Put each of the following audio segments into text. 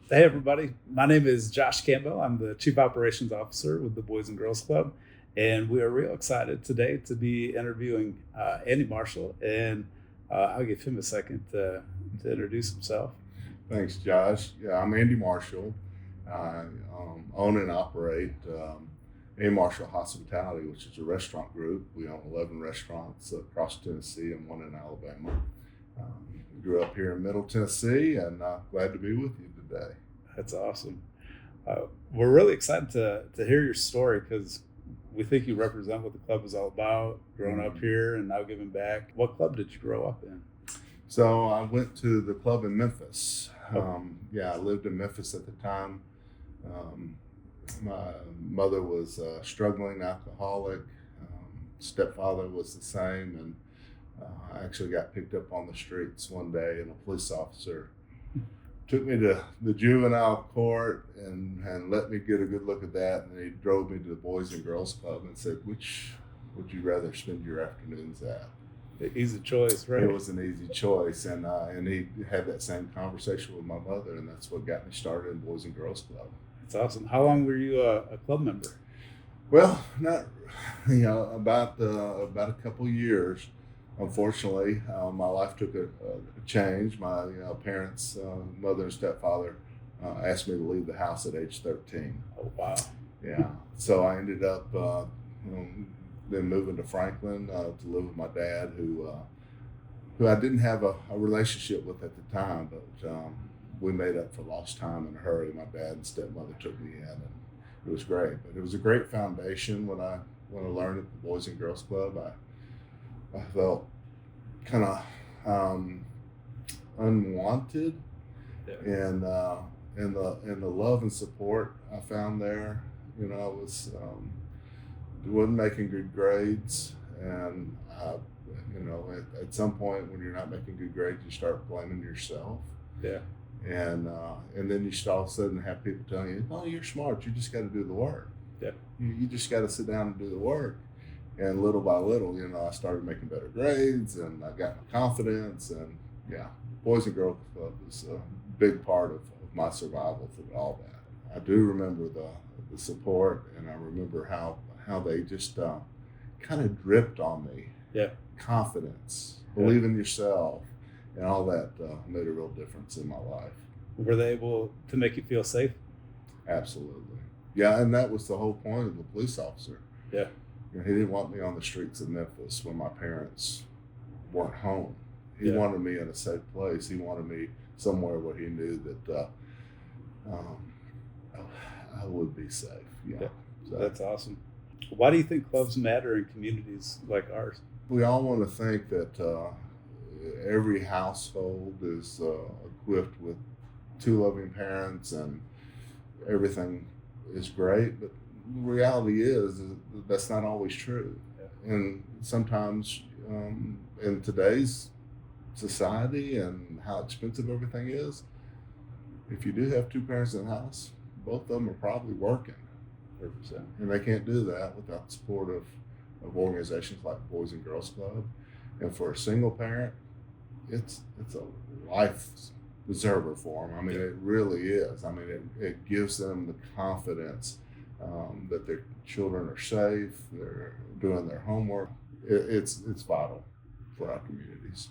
Hey, everybody. My name is Josh Campbell. I'm the Chief Operations Officer with the Boys and Girls Club. And we are real excited today to be interviewing Andy Marshall. And I'll give him a second to introduce himself. Thanks, Josh. Yeah, I'm Andy Marshall. I own and operate A Marshall Hospitality, which is a restaurant group. We own 11 restaurants across Tennessee and one in Alabama. Grew up here in Middle Tennessee, and glad to be with you today. That's awesome. We're really excited to hear your story because we think you represent what the club is all about, growing up here and now giving back. What club did you grow up in? So I went to the club in Memphis. I lived in Memphis at the time. My mother was a struggling alcoholic. Stepfather was the same, and I actually got picked up on the streets one day, and a police officer took me to the juvenile court and let me get a good look at that. And he drove me to the Boys and Girls Club and said, "Which would you rather spend your afternoons at?" The easy choice, right? It was an easy choice, and he had that same conversation with my mother, and that's what got me started in Boys and Girls Club. That's awesome. How long were you a club member? Well, not about a couple years. Unfortunately, my life took a change. My parents, mother and stepfather, asked me to leave the house at age 13. Oh, wow. Yeah, so I ended up then moving to Franklin to live with my dad, who I didn't have a relationship with at the time, but we made up for lost time in a hurry. My dad and stepmother took me in, and it was great. But it was a great foundation when I learned at the Boys and Girls Club. I felt kind of unwanted, Yeah. and the love and support I found there. I wasn't making good grades, and at some point when you're not making good grades, you start blaming yourself. Yeah. And then you all of a sudden have people telling you, "Oh, you're smart. You just got to do the work. Yeah. You just got to sit down and do the work." And little by little, I started making better grades, and I got my confidence. And yeah, Boys and Girls Club is a big part of my survival through all that. I do remember the support, and I remember how they just kind of dripped on me. Yeah. Confidence, believe in yourself, and all that made a real difference in my life. Were they able to make you feel safe? Absolutely. Yeah, and that was the whole point of the police officer. Yeah. He didn't want me on the streets of Memphis when my parents weren't home. He Yeah. wanted me in a safe place. He wanted me somewhere where he knew that I would be safe. Yeah. So That's awesome. Why do you think clubs matter in communities like ours? we all want to think that every household is equipped with two loving parents and everything is great, but the reality is that's not always true. Yeah. And sometimes in today's society and how expensive everything is, if you do have two parents in the house, both of them are probably working. 100%. And they can't do that without the support of organizations like Boys and Girls Club. And for a single parent, it's a life preserver for them. I mean, it really is. I mean, it gives them the confidence that their children are safe, they're doing their homework. It's vital for our communities.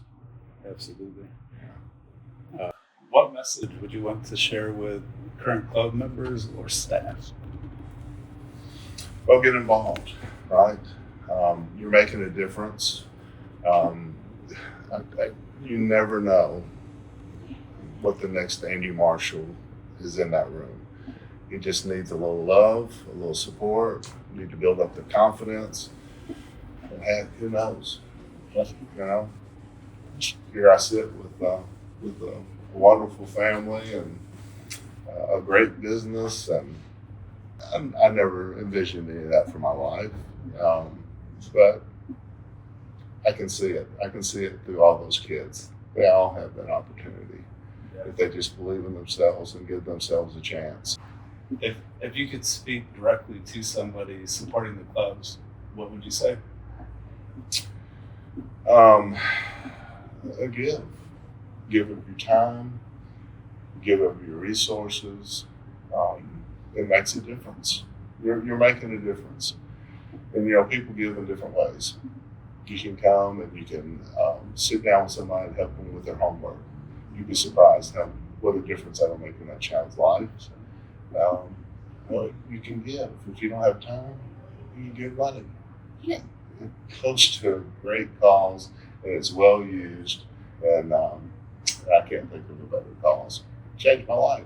Absolutely. Yeah. What message would you want to share with current club members or staff? Well, get involved, right? You're making a difference. You never know what the next Andy Marshall is in that room. He just needs a little love, a little support. You need to build up the confidence. And heck, who knows? Here I sit with a wonderful family and a great business, and I never envisioned any of that for my life. But I can see it. I can see it through all those kids. They all have that opportunity if they just believe in themselves and give themselves a chance. If you could speak directly to somebody supporting the clubs, what would you say? Give of your time, give of your resources, it makes a difference. You're making a difference. And, people give in different ways. You can come and you can sit down with somebody and help them with their homework. You'd be surprised what a difference that'll make in that child's life. You can give. If you don't have time, you can give money. It goes to a great cause, and it's well used. And I can't think of a better cause. It changed my life.